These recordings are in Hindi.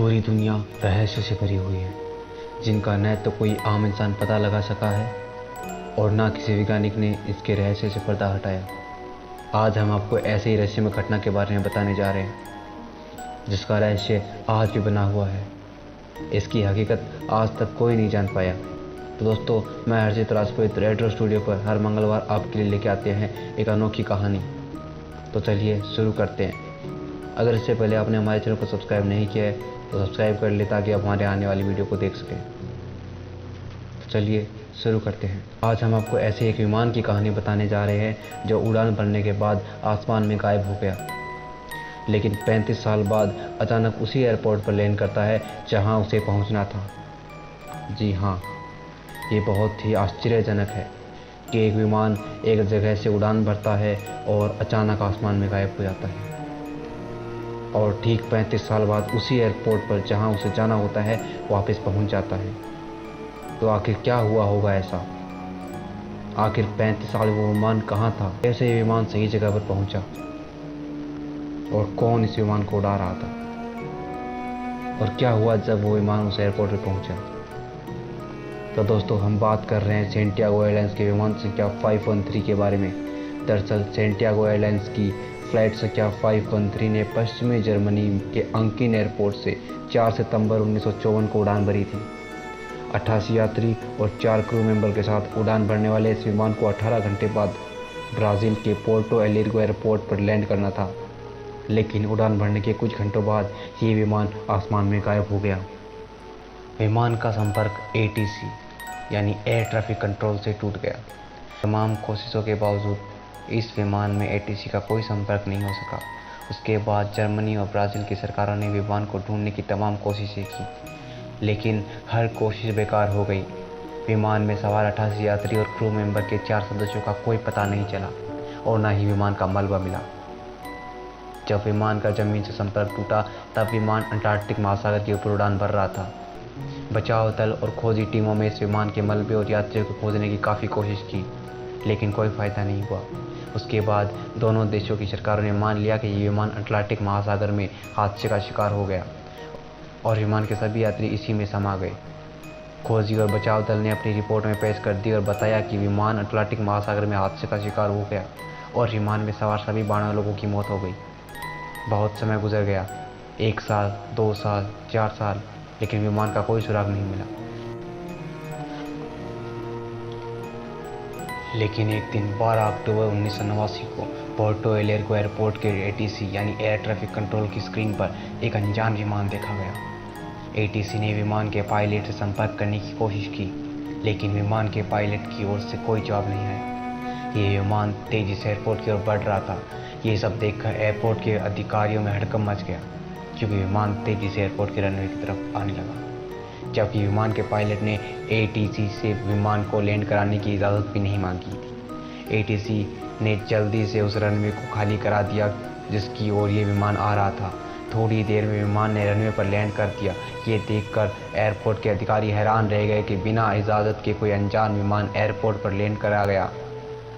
पूरी दुनिया रहस्य से भरी हुई है, जिनका न तो कोई आम इंसान पता लगा सका है और ना किसी वैज्ञानिक ने इसके रहस्य से पर्दा हटाया। आज हम आपको ऐसे ही रहस्यमय घटना के बारे में बताने जा रहे हैं, जिसका रहस्य आज भी बना हुआ है। इसकी हकीकत आज तक कोई नहीं जान पाया। तो दोस्तों, मैं हर्षित राजपूत रेट्रो स्टूडियो पर हर मंगलवार आपके लिए लेके आते हैं एक अनोखी कहानी। तो चलिए शुरू करते हैं। अगर इससे पहले आपने हमारे चैनल को सब्सक्राइब नहीं किया है तो सब्सक्राइब कर ले, ताकि आप हमारे आने वाली वीडियो को देख सकें। तो चलिए शुरू करते हैं। आज हम आपको ऐसे एक विमान की कहानी बताने जा रहे हैं जो उड़ान भरने के बाद आसमान में गायब हो गया, लेकिन 35 साल बाद अचानक उसी एयरपोर्ट पर लैंड करता है जहां उसे पहुंचना था। जी हाँ, ये बहुत ही आश्चर्यजनक है कि एक विमान एक जगह से उड़ान भरता है और अचानक आसमान में गायब हो जाता है, और ठीक 35 साल बाद उसी एयरपोर्ट पर जहां उसे जाना होता है वापस पहुंच जाता है। तो आखिर क्या हुआ होगा ऐसा? आखिर 35 साल वो विमान कहाँ था? कैसे ये विमान सही जगह पर पहुंचा? और कौन इस विमान को उड़ा रहा था? और क्या हुआ जब वो विमान उस एयरपोर्ट पर पहुंचा? तो दोस्तों, हम बात कर रहे हैं सैंटियागो एयरलाइंस के विमान संख्या 513 के बारे में। दरअसल सैंटियागो एयरलाइंस की फ्लाइट संख्या 513 ने पश्चिमी जर्मनी के अंकिन एयरपोर्ट से 4 सितंबर 1954 को उड़ान भरी थी। 88 यात्री और 4 क्रू मेंबर के साथ उड़ान भरने वाले इस विमान को 18 घंटे बाद ब्राज़ील के पोर्टो एलेग्रे एयरपोर्ट पर लैंड करना था, लेकिन उड़ान भरने के कुछ घंटों बाद ये विमान आसमान में गायब हो गया। विमान का संपर्क ATC यानी एयर ट्रैफिक कंट्रोल से टूट गया। तमाम कोशिशों के बावजूद इस विमान में ATC का कोई संपर्क नहीं हो सका। उसके बाद जर्मनी और ब्राज़ील की सरकारों ने विमान को ढूंढने की तमाम कोशिशें की, लेकिन हर कोशिश बेकार हो गई। विमान में सवार 88 यात्री और क्रू मेंबर के 4 सदस्यों का कोई पता नहीं चला, और न ही विमान का मलबा मिला। जब विमान का जमीन से संपर्क टूटा, तब विमान अंटार्कटिक महासागर के ऊपर उड़ान भर रहा था। बचाव दल और खोजी टीमों में इस विमान के मलबे और यात्रियों को खोजने की काफ़ी कोशिश की, लेकिन कोई फ़ायदा नहीं हुआ। उसके बाद दोनों देशों की सरकारों ने मान लिया कि ये विमान अटलांटिक महासागर में हादसे का शिकार हो गया, और विमान के सभी यात्री इसी में समा गए। खोजी और बचाव दल ने अपनी रिपोर्ट में पेश कर दी और बताया कि विमान अटलांटिक महासागर में हादसे का शिकार हो गया और विमान में सवार सभी 12 लोगों की मौत हो गई। बहुत समय गुजर गया, 1 साल, 2 साल, 4 साल, लेकिन विमान का कोई सुराग नहीं मिला। लेकिन एक दिन 12 अक्टूबर 1989 को पोर्टो एलेग्रे एयरपोर्ट के ATC यानी एयर ट्रैफिक कंट्रोल की स्क्रीन पर एक अनजान विमान देखा गया। ATC ने विमान के पायलट से संपर्क करने की कोशिश की, लेकिन विमान के पायलट की ओर से कोई जवाब नहीं आया। ये विमान तेजी से एयरपोर्ट की ओर बढ़ रहा था। ये सब देखकर एयरपोर्ट के अधिकारियों में हड़कंप मच गया, क्योंकि विमान तेजी से एयरपोर्ट के रनवे की तरफ आने लगा। जबकि विमान के पायलट ने ATC से विमान को लैंड कराने की इजाज़त भी नहीं मांगी थी। ATC ने जल्दी से उस रनवे को खाली करा दिया जिसकी ओर ये विमान आ रहा था। थोड़ी देर में विमान ने रनवे पर लैंड कर दिया। ये देखकर एयरपोर्ट के अधिकारी हैरान रह गए कि बिना इजाज़त के कोई अनजान विमान एयरपोर्ट पर लैंड करा गया।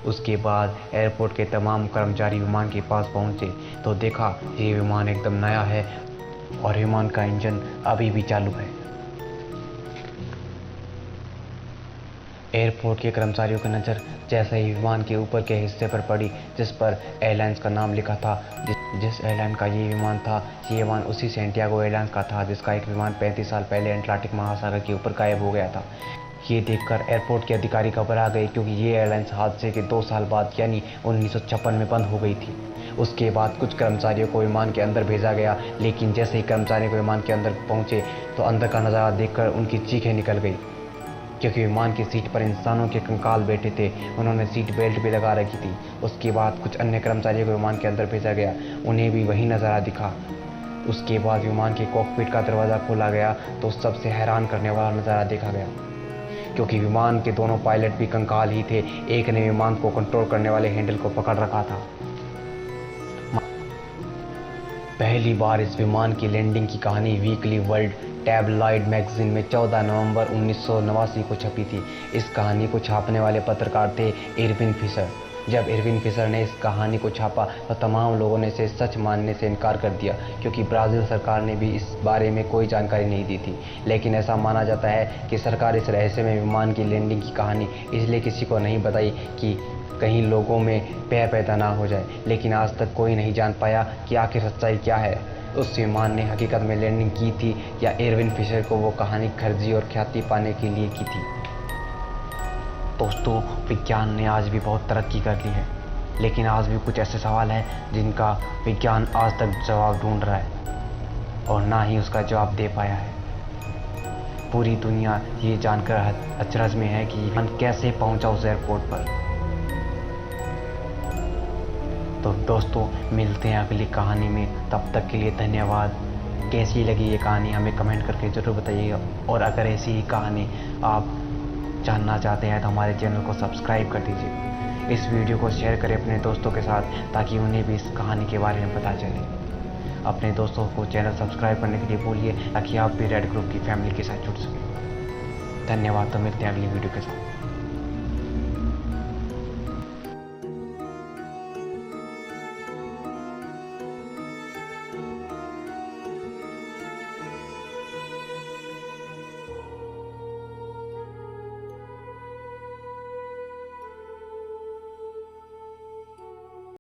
उसके बाद एयरपोर्ट के तमाम कर्मचारी विमान के पास पहुंचे तो देखा ये विमान एकदम नया है और विमान का इंजन अभी भी चालू है। एयरपोर्ट के कर्मचारियों की नज़र जैसे ही विमान के ऊपर के हिस्से पर पड़ी, जिस पर एयरलाइंस का नाम लिखा था, जिस एयरलाइन का ये विमान था, ये विमान उसी सैंटियागो एयरलाइंस का था जिसका एक विमान 35 साल पहले अटलांटिक महासागर के ऊपर गायब हो गया था। ये देखकर एयरपोर्ट के अधिकारी घबरा गए, क्योंकि ये एयरलाइंस हादसे के 2 साल बाद यानी 1956 में बंद हो गई थी। उसके बाद कुछ कर्मचारियों को विमान के अंदर भेजा गया, लेकिन जैसे ही कर्मचारी को विमान के अंदर पहुंचे तो अंदर का नज़ारा देखकर उनकी चीखें निकल गई, क्योंकि विमान की सीट पर इंसानों के कंकाल बैठे थे। उन्होंने सीट बेल्ट भी लगा रखी थी। उसके बाद कुछ अन्य कर्मचारियों को विमान के अंदर भेजा गया, उन्हें भी वही नज़ारा दिखा। उसके बाद विमान के कॉकपिट का दरवाज़ा खोला गया तो सबसे हैरान करने वाला नज़ारा देखा गया, क्योंकि विमान के दोनों पायलट भी कंकाल ही थे। एक ने विमान को कंट्रोल करने वाले हैंडल को पकड़ रखा था। पहली बार इस विमान की लैंडिंग की कहानी वीकली वर्ल्ड टैबलॉइड मैगजीन में 14 नवंबर 1989 को छपी थी। इस कहानी को छापने वाले पत्रकार थे इरविन फिशर। जब एरविन फिशर ने इस कहानी को छापा तो तमाम लोगों ने इसे सच मानने से इनकार कर दिया, क्योंकि ब्राज़ील सरकार ने भी इस बारे में कोई जानकारी नहीं दी थी। लेकिन ऐसा माना जाता है कि सरकार इस रहस्यमय विमान की लैंडिंग की कहानी इसलिए किसी को नहीं बताई कि कहीं लोगों में भय पैदा ना हो जाए। लेकिन आज तक कोई नहीं जान पाया कि आखिर सच्चाई क्या है। उस विमान ने हकीकत में लैंडिंग की थी या एरविन फिशर को वो कहानी खर्ची और ख्याति पाने के लिए की थी। दोस्तों, विज्ञान ने आज भी बहुत तरक्की कर ली है, लेकिन आज भी कुछ ऐसे सवाल हैं जिनका विज्ञान आज तक जवाब ढूंढ रहा है और ना ही उसका जवाब दे पाया है। पूरी दुनिया ये जानकर अचरज में है कि विमान कैसे पहुंचा उस एयरपोर्ट पर। तो दोस्तों, मिलते हैं अगली कहानी में, तब तक के लिए धन्यवाद। कैसी लगी ये कहानी हमें कमेंट करके ज़रूर बताइएगा, और अगर ऐसी ही कहानी आप जानना चाहते हैं तो हमारे चैनल को सब्सक्राइब कर दीजिए। इस वीडियो को शेयर करें अपने दोस्तों के साथ, ताकि उन्हें भी इस कहानी के बारे में पता चले। अपने दोस्तों को चैनल सब्सक्राइब करने के लिए बोलिए, ताकि आप भी रेड ग्रुप की फैमिली के साथ जुड़ सकें। धन्यवाद। तो मिलते हैं अगली वीडियो के साथ।